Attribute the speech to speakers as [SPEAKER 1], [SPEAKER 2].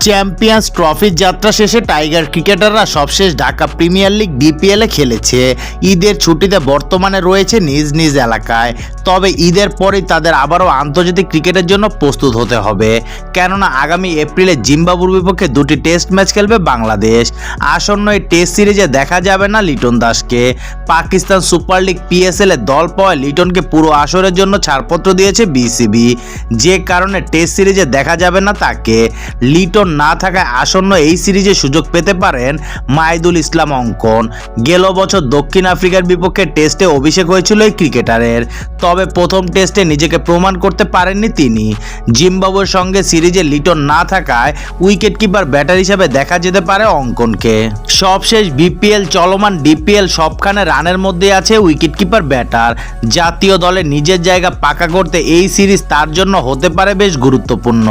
[SPEAKER 1] Champions ট্রফির যাত্রা শেষে টাইগার ক্রিকেটাররা সবশেষ ঢাকা প্রিমিয়ার লিগ ডিপিএলে খেলেছে। ঈদের ছুটিতে বর্তমানে রয়েছে নিজ নিজ এলাকায়। তবে ঈদের পরেই তাদের আবারও আন্তর্জাতিক ক্রিকেটের জন্য প্রস্তুত হতে হবে, কেননা আগামী এপ্রিলে জিম্বাবুর বিপক্ষে 2টি টেস্ট ম্যাচ খেলবে বাংলাদেশ। আসন্ন এই টেস্ট সিরিজে দেখা যাবে না লিটন দাসকে। পাকিস্তান সুপার লিগ পিএসএলে দল পাওয়ায় লিটনকে পুরো আসরের জন্য ছাড়পত্র দিয়েছে বিসিবি, যে কারণে টেস্ট সিরিজে দেখা যাবে না তাকে। লিটন না থাকায় আসন্ন এই সিরিজে সুযোগ পেতে পারেন মাহিদুল ইসলাম অঙ্কন। গেল বছর দক্ষিণ আফ্রিকার বিপক্ষে টেস্টে অভিষেক হয়েছিল এই ক্রিকেটারের, তবে প্রথম টেস্টে নিজেকে প্রমাণ করতে পারেননি তিনি। জিম্বাবুয়ের সঙ্গে সিরিজে লিটন না থাকায় উইকেট কিপার ব্যাটার হিসেবে দেখা যেতে পারে অঙ্কনকে। সবশেষ বিপিএল চলমান ডিপিএল সবখানে রানের মধ্যে আছে উইকেট কিপার ব্যাটার। জাতীয় দলে নিজের জায়গা পাকা করতে এই সিরিজ তার জন্য হতে পারে বেশ গুরুত্বপূর্ণ।